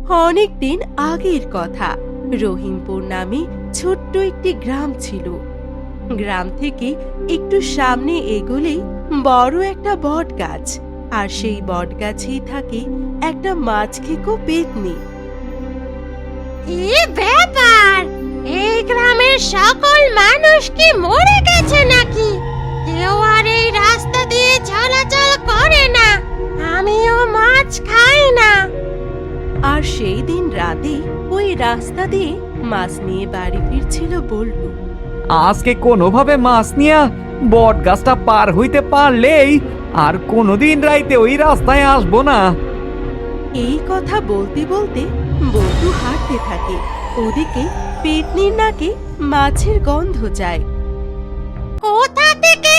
অনেক দিন আগের কথা। রহিমপুর নামে ছোট্ট একটি গ্রাম ছিল। গ্রাম থেকে একটু সামনে এগোলেই বড় একটা বট গাছ, আর সেই বট গাছেই থাকে একটা মাছ খেকো পেতনি। কি ব্যাপার? এই গ্রামের সকল মানুষ কি মরে গেছে নাকি? কেউ আর এই রাস্তা দিয়ে চলাচল করে না। আমিও মাছ খাই না। আর সেই দিন রাতে ওই রাস্তা দিয়ে মাছ নিয়ে বাড়ি ফিরছিল বল্টু। আজকে কোনোভাবে মাছ নিয়া বট গাছটা পার হইতে পারলেই আর কোনোদিন রাইতে ওই রাস্তায় আসবো না। এই কথা বলতে বলতে বল্টু হাঁটতে থাকে। ওদিকে পেতনির নাকে মাছের গন্ধ যায়। কোথা থেকে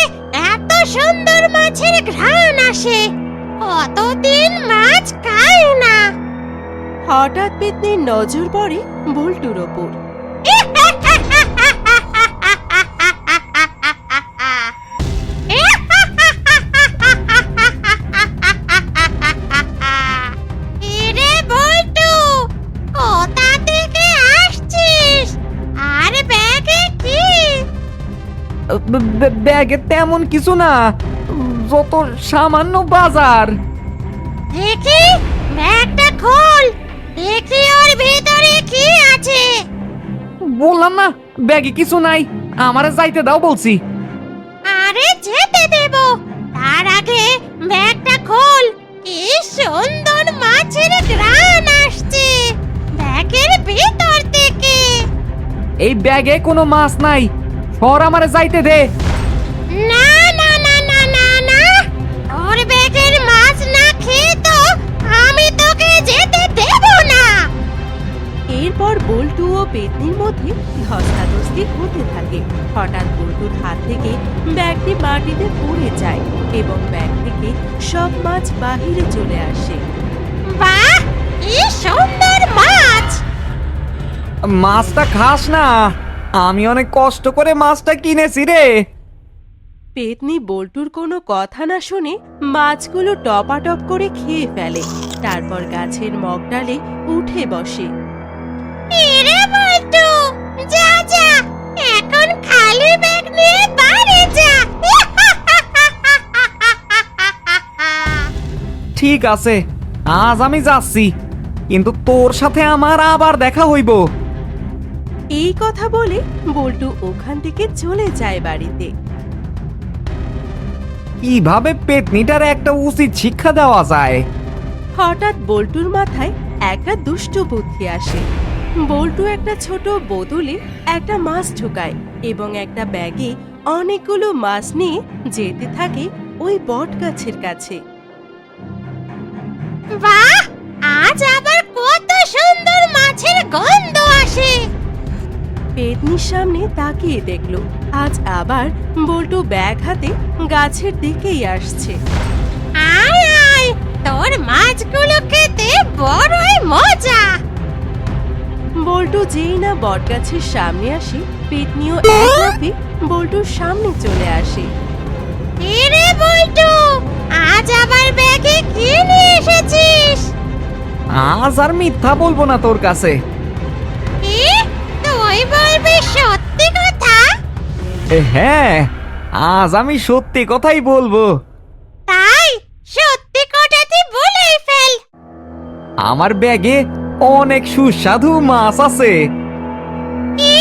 এত সুন্দর মাছের ঘ্রাণ আসে? কতদিন মাছ খাই না। হঠাৎ পেতনির নজর পড়ে বল্টুর ওপর। এরে বল্টু, কোথা থেকে আসছিস? আর ব্যাগে কি? ব্যাগে তেমন কিছু না, যত সামান্য বাজার। দেখি ব্যাগটা খোল, দেখি ওর ভিতরে কি আছে। বললাম না ব্যাগে কিছু নাই, আমারে যাইতে দাও বলছি। আরে যেতে দেব, তার আগে ব্যাগটা খোল। কি সুন্দর মাছের ঘ্রাণ আসছে ব্যাগের ভিতর থেকে। এই ব্যাগে কোনো মাছ নাই, সর আমারে যাইতে দে। না না না না না না, ওর ব্যাগের মাছ না খেয়ে তো আমি তোকে যেতে দেব না। এরপর বল্টু ও পেতনির মধ্যে ধস্তাধস্তি হতে থাকে। হঠাৎ বল্টুর হাত থেকে ব্যাগটি মাটিতে পড়ে যায় এবং ব্যাগ থেকে সব মাছ বাহিরে চলে আসে। বাহ, কি সুন্দর মাছ! মাছটা খাস না, আমি অনেক কষ্ট করে মাছটা কিনেছি রে। পেতনি বল্টুর কোনো কথা না শুনে মাছগুলো টপাটপ করে খেয়ে ফেলে। তারপর গাছের মগডালে উঠে বসে। এরে বল্টু, যা যা, এখন খালি ব্যাগ নিয়ে বাড়ি যা। ঠিক আছে, আজ আমি যাচ্ছি, কিন্তু তোর সাথে আমার আবার দেখা হইব। এই কথা বলে বল্টু ওখান থেকে চলে যায় বাড়িতে। কিভাবে পেতনিটার একটা উচিত শিক্ষা দেওয়া যায়? হঠাৎ বল্টুর মাথায় একটা দুষ্ট বুদ্ধি আসে। বল্টু একটা ছোট বোতলে একটা মাছ ঢোকায় এবং একটা ব্যাগে অনেকগুলো মাছ নিয়ে যেতে থাকে ওই বট গাছের কাছে। বাহ, আজ আবার কত সুন্দর মাছের গন্ধ আসে। পেতনির সামনে তাকিয়ে দেখলো আজ আবার বল্টু ব্যাগ হাতে গাছের দিকেই আসছে। আয় আয়, তোর মাছগুলো খেতে বড়ই মজা। বল্টু যেই না বটগাছের সামনে আসে, পেতনিও এক লাফে বল্টুর সামনে চলে আসে। এরে বল্টু, আজ আবার ব্যাগে কি নিয়ে এসেছিস? আজ আর মিথ্যা বলবো না তোর কাছে। কি, তুই বলবি সত্যি কথা? হ্যাঁ, আজ আমি সত্যি কথাই বলবো। তাই সত্যি কথাটি বলেই ফেল। আমার ব্যাগে অনেক সুস্বাদু মাছ আছে। কি,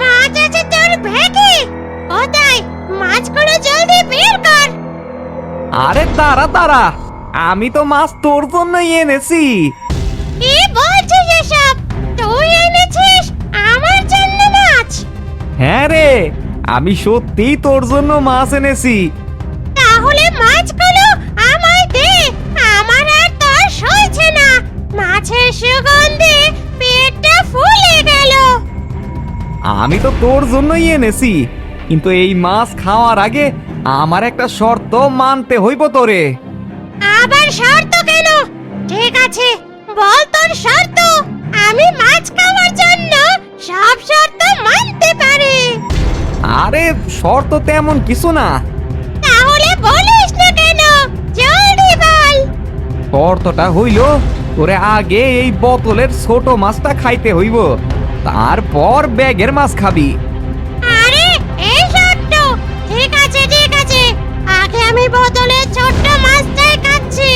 মাছ আছে তোর ব্যাগে? কোথায়? মাছগুলো জলদি বের কর। আরে দাঁড়া দাঁড়া, আমি তো মাছ তোর জন্যই এনেছি। কি বলছিস এসব? তুই এনেছিস আমার জন্য মাছ? হ্যাঁ রে, আমি সত্যিই তোর জন্য মাছ এনেছি। তাহলে মাছগুলো আমায় দে, আমার আর তর সইছে না। মাছের সুগন্ধে পেটটা ফুলে গেল। আমি তো তোর জন্যই এনেছি, কিন্তু এই মাছ খাওয়ার আগে আমার একটা শর্ত মানতে হইব তোরে। আবার শর্ত কেন? ঠিক আছে, বল তোর শর্ত। আমি মাছ খাওয়ার জন্য সব শর্ত মানতে পারি। আরে শর্ত তেমন কিছু না, তাহলে বলিস না কেন? জলদি বল। শর্তটা হইল তোরে আগে এই বোতলের ছোট মাছটা খাইতে হইব, তারপর ব্যাগের মাছ খাবি। আরে এই ছোট্ট, ঠিক আছে ঠিক আছে, আগে আমি বোতলের ছোট্ট মাছটাই খাচ্ছি,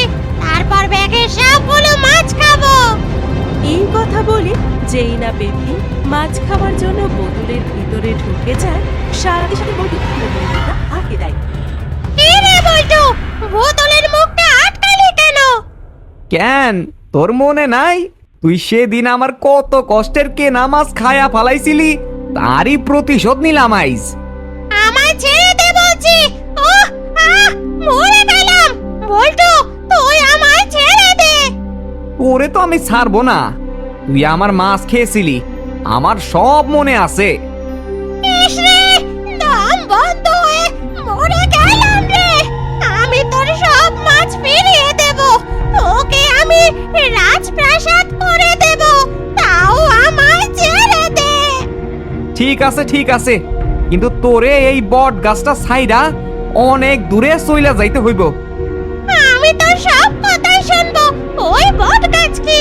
তারপর ব্যাগের সবগুলো মাছ খাবো। এই কথা বলে যেই না পেতনি মাছ খাওয়ার জন্য বোতলের ভিতরে ঢুকে যায়, সাথে সাথে বল্টু বোতলটা আটকে দেয়। কি রে বল্টু, বোতলের মুখটা আটকালি কেন? কেন তোর মনে নাই তুই সেদিন আমার কত কষ্টের কেনা মাছ খায়া ফালাইছিলি? তারই প্রতিশোধ নিলাম আইজ। আমায় ছেড়ে দে বলছি। ওহ, মরে গেলাম। বল্টু, তুই আমায় ছেড়ে দে। ওরে তো আমি ছাড়বো না, তুই আমার মাছ খেয়েছিলি, আমার সব মনে আছে। ইস রে, দম বন্ধ হয়ে মরে গেলাম রে। আমি তোর সব মাছ ফিরিয়ে দেব, তোকে আমি রাজপ্রাসাদ করে দেব, তাও আমায় ছেড়ে দে। ঠিক আছে, কিন্তু তোরে এই বট গাছটা ছাইরা অনেক দূরে চইলা যাইতে হইব। আমি তোর সব কথাই শুনবো। ওই বট গাছ কি,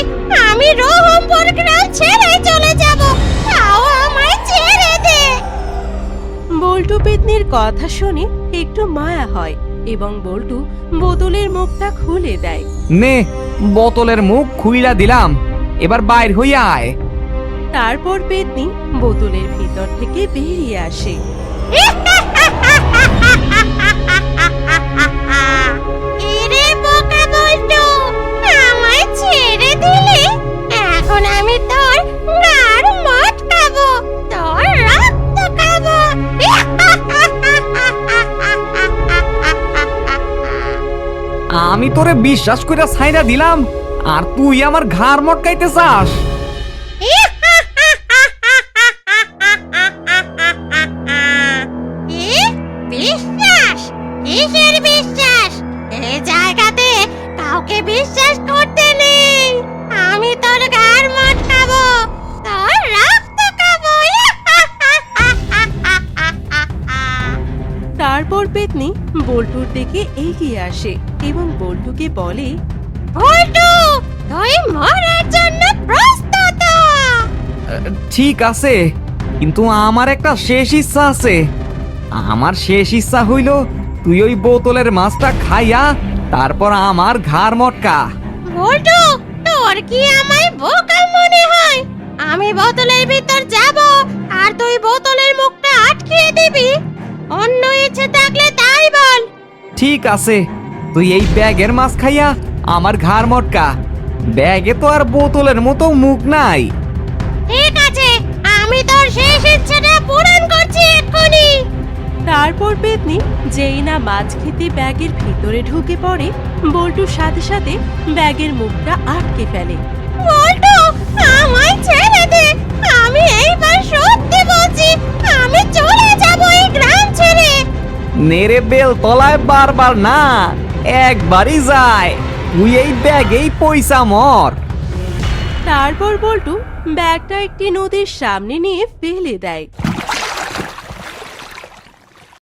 আমি রোহমপুর গ্রাম ছেড়ে চলে যাব, তাও আমায় ছেড়ে দে। বল্টু পেতনির কথা শুনে একটু মায়া হয় এবং বল্টু বোতলের মুখটা খুলে দেয়। নে বোতলের মুখ খুইলা দিলাম, এবার বাইর হইয়া আয়। তারপর পেতনি বোতলের ভিতর থেকে বেরিয়ে আসে। এরে বোকা বল্টু, আমায় ছেড়ে দিলি, এখন আমি তোর গাড় মটকাবো, তোর রক্ত খাবো। আমি তোরে বিশ্বাস করে ছাইরা দিলাম, আর তুই আমার ঘাড় মটকাইতে চাস? কি বিশ্বাস? কিসের বিশ্বাস? এই জায়গাতে কাউকে বিশ্বাস করতে নেই। আমি তোর গাড় মটকাবো, তোর রক্ত খাবো। তারপর পেতনি বল্টুর দিকে এগিয়ে আসে এবং বল্টুকে বলে, বল্টু, তুই মরার জন্য প্রস্তুত হ। ঠিক আছে, কিন্তু আমার একটা শেষ ইচ্ছা আছে। আমার শেষ ইচ্ছা হইল তুই ওই বোতলের মাছটা খাইয়া তারপর আমার ঘাড় মটকা। বল্টু, তোর কি আমায় বোকা মনে হয়? আমি বোতলের ভিতর যাব আর তুই বোতলের মুখটা আটকিয়ে দিবি? অন্য ইচ্ছে থাকলে তাই বল। ঠিক আছে, তুই এই ব্যাগের মাছ খাইয়া আমার ঘাড় মটকা। ব্যাগে তো আর বোতলের মতো মুখ নাই। ঠিক আছে, আমি তোর শেষ ইচ্ছেটা পূরণ করছি এক্ষুনি। তারপর পেতনি যেই না মাছ খেতে ব্যাগের ভিতরে ঢুকে পড়ে, বল্টুর সাথে সাথে ব্যাগের মুখটা আটকে ফেলে। বল্টু, আমায় ছেড়ে দে, আমি এইবার সত্যি বলছি, আমি চলে যাব এই গ্রাম ছেড়ে। নেড়ে বেল তলায় বারবার না, একবারই যায়। তুই এই ব্যাগেই পয়সা মর। তারপর বল্টু ব্যাগটা একটি নদীর সামনে নিয়ে ফেলে দেয়।